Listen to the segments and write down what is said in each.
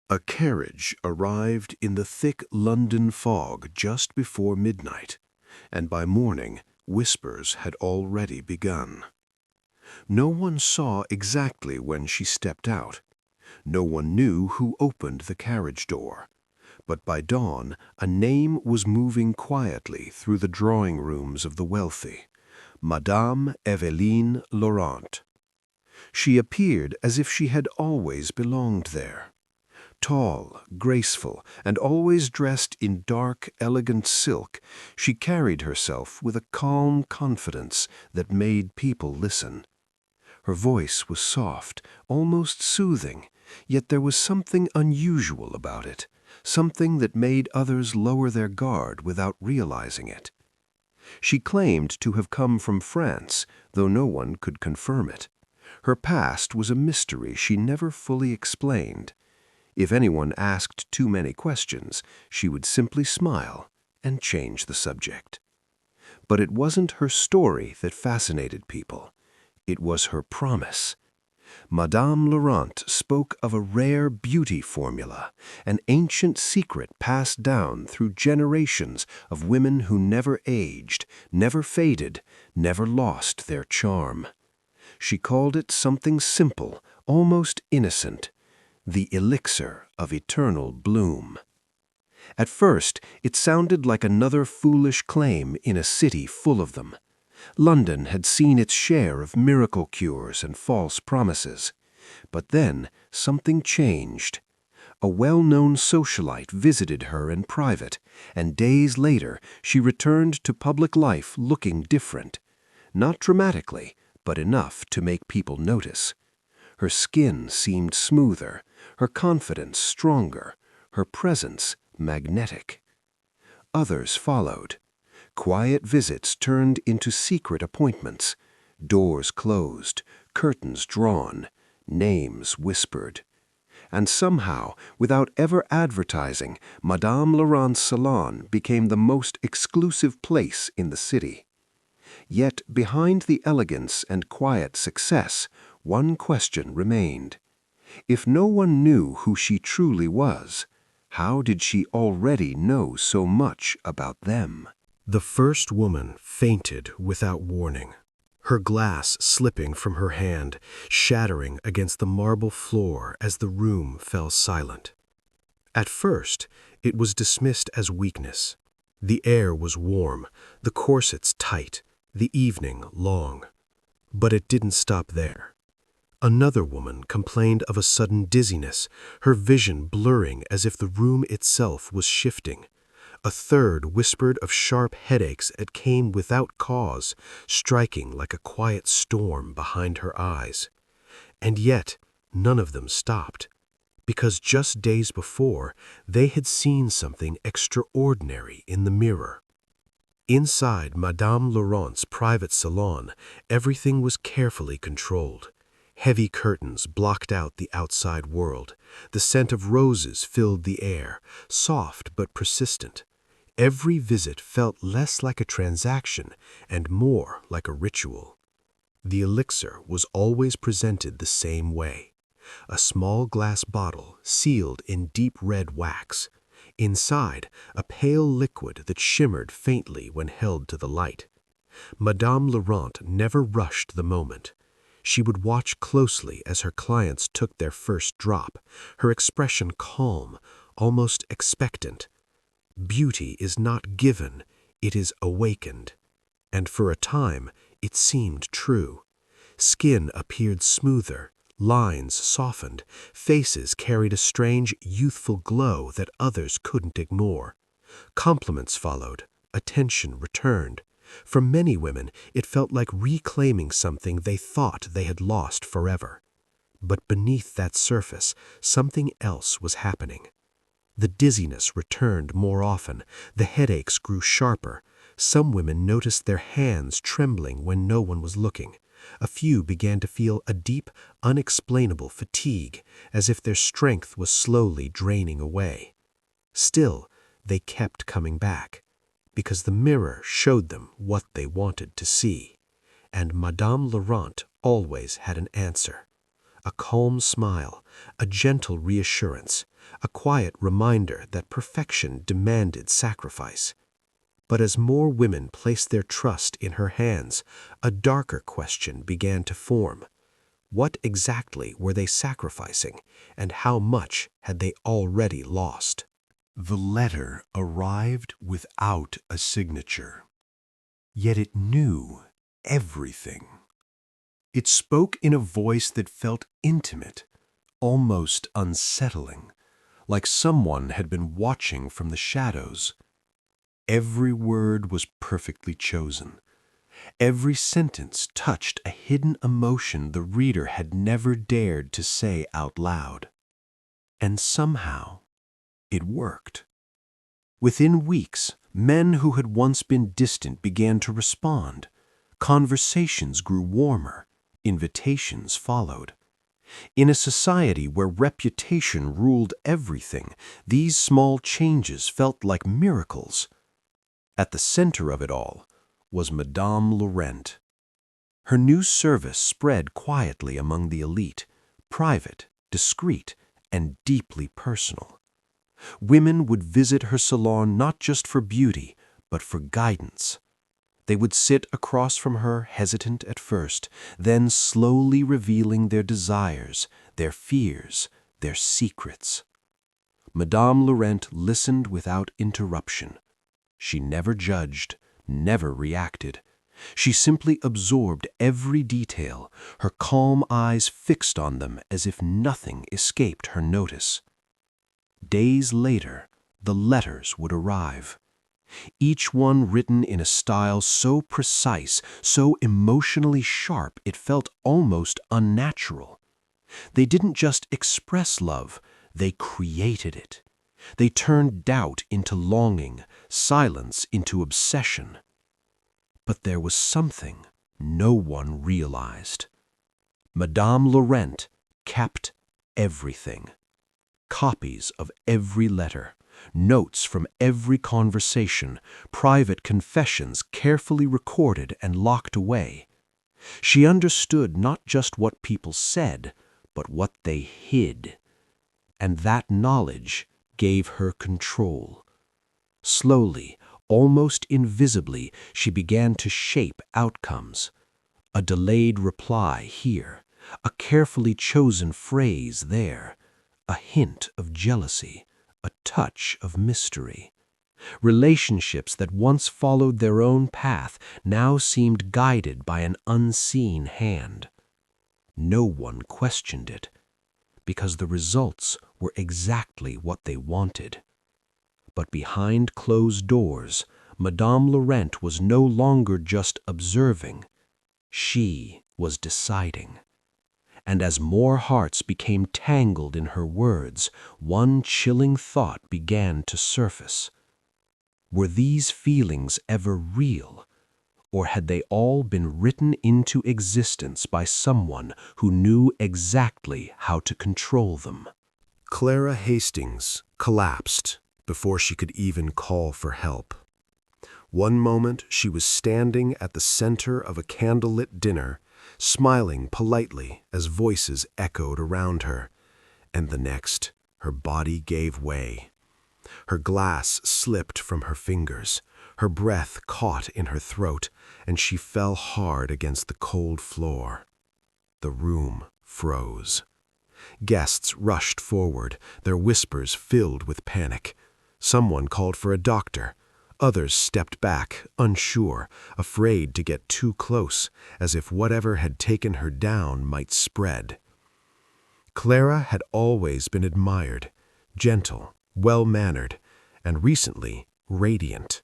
A carriage arrived in the thick London fog just before midnight, and by morning whispers had already begun. No one saw exactly when she stepped out. No one knew who opened the carriage door. But by dawn, a name was moving quietly through the drawing rooms of the wealthy: Madame Laurent. She appeared as if she had always belonged there. Tall, graceful, and always dressed in dark, elegant silk, she carried herself with a calm confidence that made people listen. Her voice was soft, almost soothing, yet there was something unusual about it, something that made others lower their guard without realizing it. She claimed to have come from France, though no one could confirm it. Her past was a mystery she never fully explained. If anyone asked too many questions, she would simply smile and change the subject. But it wasn't her story that fascinated people. It was her promise. Madame Laurent spoke of a rare beauty formula, an ancient secret passed down through generations of women who never aged, never faded, never lost their charm. She called it something simple, almost innocent: the Elixir of Eternal Bloom. At first, it sounded like another foolish claim in a city full of them. London had seen its share of miracle cures and false promises. But then something changed. A well-known socialite visited her in private, and days later she returned to public life looking different. Not dramatically, but enough to make people notice. Her skin seemed smoother, her confidence stronger, her presence magnetic. Others followed. Quiet visits turned into secret appointments. Doors closed, curtains drawn, names whispered. And somehow, without ever advertising, Madame Laurent's salon became the most exclusive place in the city. Yet behind the elegance and quiet success, one question remained. If no one knew who she truly was, how did she already know so much about them? The first woman fainted without warning, her glass slipping from her hand, shattering against the marble floor as the room fell silent. At first, it was dismissed as weakness. The air was warm, the corsets tight, the evening long. But it didn't stop there. Another woman complained of a sudden dizziness, her vision blurring as if the room itself was shifting. A third whispered of sharp headaches that came without cause, striking like a quiet storm behind her eyes. And yet, none of them stopped, because just days before, they had seen something extraordinary in the mirror. Inside Madame Laurent's private salon, everything was carefully controlled. Heavy curtains blocked out the outside world. The scent of roses filled the air, soft but persistent. Every visit felt less like a transaction and more like a ritual. The elixir was always presented the same way: a small glass bottle sealed in deep red wax. Inside, a pale liquid that shimmered faintly when held to the light. Madame Laurent never rushed the moment. She would watch closely as her clients took their first drop, her expression calm, almost expectant. Beauty is not given, it is awakened. And for a time, it seemed true. Skin appeared smoother, lines softened, faces carried a strange, youthful glow that others couldn't ignore. Compliments followed, attention returned. For many women, it felt like reclaiming something they thought they had lost forever. But beneath that surface, something else was happening. The dizziness returned more often, the headaches grew sharper. Some women noticed their hands trembling when no one was looking. A few began to feel a deep, unexplainable fatigue, as if their strength was slowly draining away. Still, they kept coming back, because the mirror showed them what they wanted to see. And Madame Laurent always had an answer. a calm smile, a gentle reassurance, a quiet reminder that perfection demanded sacrifice. But as more women placed their trust in her hands, a darker question began to form. What exactly were they sacrificing, and how much had they already lost? The letter arrived without a signature, yet it knew everything. It spoke in a voice that felt intimate, almost unsettling, like someone had been watching from the shadows. Every word was perfectly chosen. Every sentence touched a hidden emotion the reader had never dared to say out loud. And somehow, it worked. Within weeks, men who had once been distant began to respond. Conversations grew warmer. Invitations followed. In a society where reputation ruled everything, these small changes felt like miracles. At the center of it all was Madame Laurent. Her new service spread quietly among the elite, private, discreet, and deeply personal. Women would visit her salon not just for beauty, but for guidance. They would sit across from her, hesitant at first, then slowly revealing their desires, their fears, their secrets. Madame Laurent listened without interruption. She never judged, never reacted. She simply absorbed every detail, her calm eyes fixed on them as if nothing escaped her notice. Days later, the letters would arrive. Each one written in a style so precise, so emotionally sharp, it felt almost unnatural. They didn't just express love, they created it. They turned doubt into longing, silence into obsession. But there was something no one realized. Madame Laurent kept everything. Copies of every letter, notes from every conversation, private confessions carefully recorded and locked away. She understood not just what people said, but what they hid. And that knowledge gave her control. Slowly, almost invisibly, she began to shape outcomes. A delayed reply here, a carefully chosen phrase there, a hint of jealousy, a touch of mystery. Relationships that once followed their own path now seemed guided by an unseen hand. No one questioned it, because the results were exactly what they wanted. But behind closed doors, Madame Laurent was no longer just observing. She was deciding. And as more hearts became tangled in her words, one chilling thought began to surface. Were these feelings ever real, or had they all been written into existence by someone who knew exactly how to control them? Clara Hastings collapsed before she could even call for help. One moment she was standing at the center of a candlelit dinner, smiling politely as voices echoed around her, and the next, her body gave way. Her glass slipped from her fingers, her breath caught in her throat, and she fell hard against the cold floor. The room froze. Guests rushed forward, their whispers filled with panic. Someone called for a doctor. Others stepped back, unsure, afraid to get too close, as if whatever had taken her down might spread. Clara had always been admired, gentle, well-mannered, and recently radiant.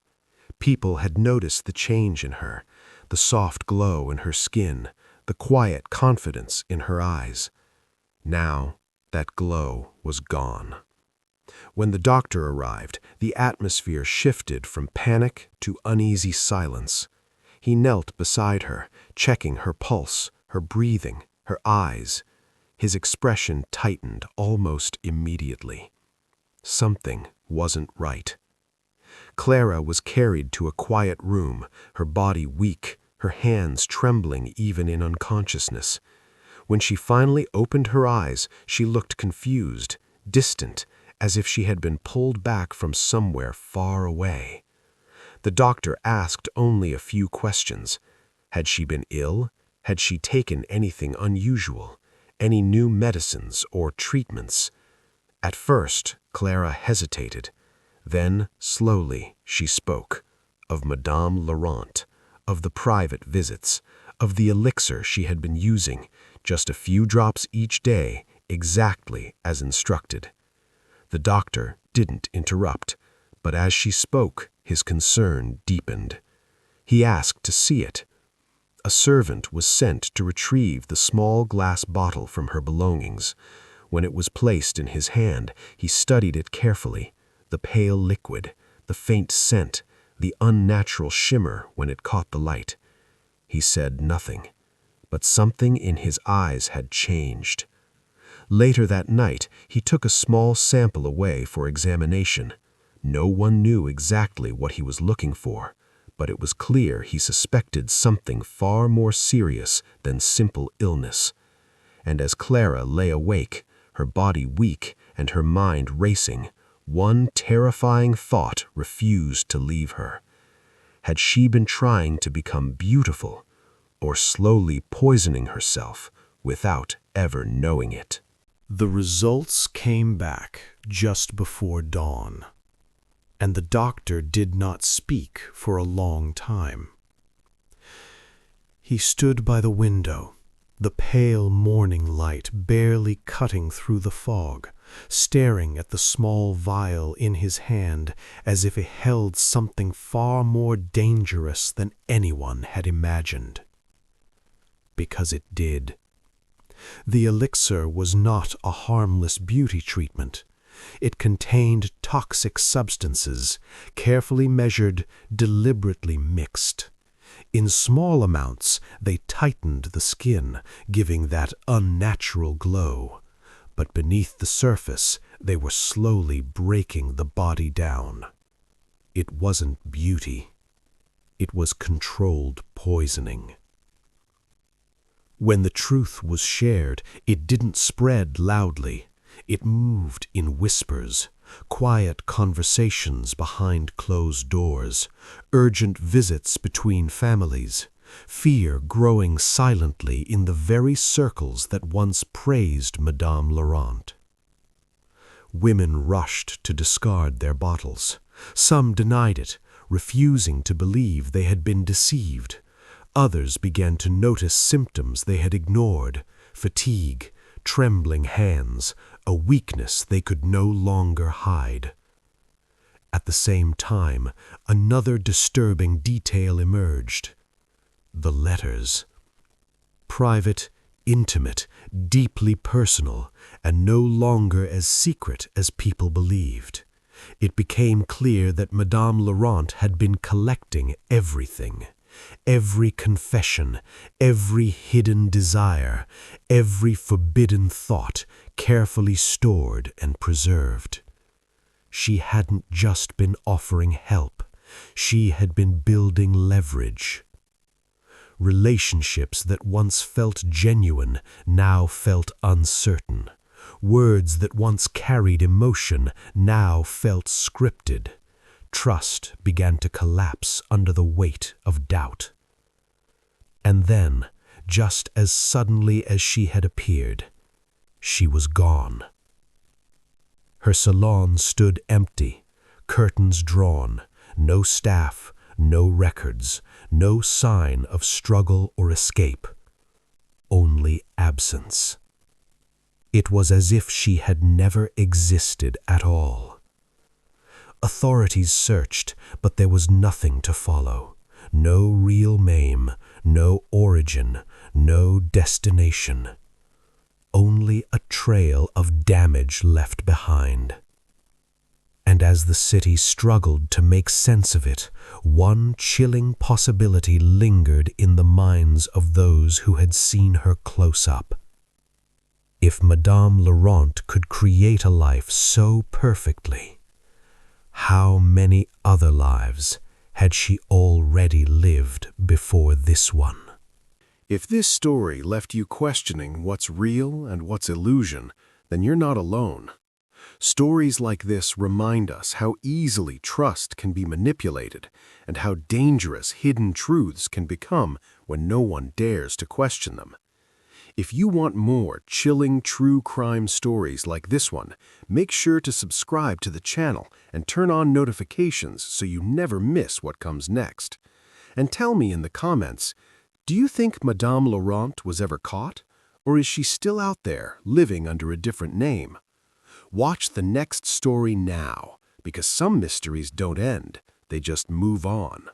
People had noticed the change in her, the soft glow in her skin, the quiet confidence in her eyes. Now, that glow was gone. When the doctor arrived, the atmosphere shifted from panic to uneasy silence. He knelt beside her, checking her pulse, her breathing, her eyes. His expression tightened almost immediately. Something wasn't right. Clara was carried to a quiet room, her body weak, her hands trembling even in unconsciousness. When she finally opened her eyes, she looked confused, distant, as if she had been pulled back from somewhere far away. The doctor asked only a few questions. Had she been ill? Had she taken anything unusual? Any new medicines or treatments? At first, Clara hesitated. Then, slowly, she spoke. Of Madame Laurent, of the private visits, of the elixir she had been using, just a few drops each day, exactly as instructed. The doctor didn't interrupt, but as she spoke, his concern deepened. He asked to see it. A servant was sent to retrieve the small glass bottle from her belongings. When it was placed in his hand, he studied it carefully. The pale liquid, the faint scent, the unnatural shimmer when it caught the light. He said nothing, but something in his eyes had changed. Later that night, he took a small sample away for examination. No one knew exactly what he was looking for, but it was clear he suspected something far more serious than simple illness. And as Clara lay awake, her body weak and her mind racing, one terrifying thought refused to leave her. Had she been trying to become beautiful, or slowly poisoning herself without ever knowing it? The results came back just before dawn, and the doctor did not speak for a long time. He stood by the window, the pale morning light barely cutting through the fog, staring at the small vial in his hand as if it held something far more dangerous than anyone had imagined. Because it did. The elixir was not a harmless beauty treatment. It contained toxic substances, carefully measured, deliberately mixed. In small amounts, they tightened the skin, giving that unnatural glow. But beneath the surface, they were slowly breaking the body down. It wasn't beauty. It was controlled poisoning. When the truth was shared, it didn't spread loudly. It moved in whispers, quiet conversations behind closed doors, urgent visits between families, fear growing silently in the very circles that once praised Madame Laurent. Women rushed to discard their bottles. Some denied it, refusing to believe they had been deceived. Others began to notice symptoms they had ignored: fatigue, trembling hands, a weakness they could no longer hide. At the same time, another disturbing detail emerged: the letters. Private, intimate, deeply personal, and no longer as secret as people believed. It became clear that Madame Laurent had been collecting everything. Every confession, every hidden desire, every forbidden thought, carefully stored and preserved. She hadn't just been offering help. She had been building leverage. Relationships that once felt genuine now felt uncertain. Words that once carried emotion now felt scripted. Trust began to collapse under the weight of doubt. And then, just as suddenly as she had appeared, she was gone. Her salon stood empty, curtains drawn, no staff, no records, no sign of struggle or escape, only absence. It was as if she had never existed at all. Authorities searched, but there was nothing to follow. No real name, no origin, no destination. Only a trail of damage left behind. And as the city struggled to make sense of it, one chilling possibility lingered in the minds of those who had seen her close up. If Madame Laurent could create a life so perfectly, how many other lives had she already lived before this one? If this story left you questioning what's real and what's illusion, then you're not alone. Stories like this remind us how easily trust can be manipulated and how dangerous hidden truths can become when no one dares to question them. If you want more chilling true crime stories like this one, make sure to subscribe to the channel and turn on notifications so you never miss what comes next. And tell me in the comments, do you think Madame Laurent was ever caught? Or is she still out there, living under a different name? Watch the next story now, because some mysteries don't end, they just move on.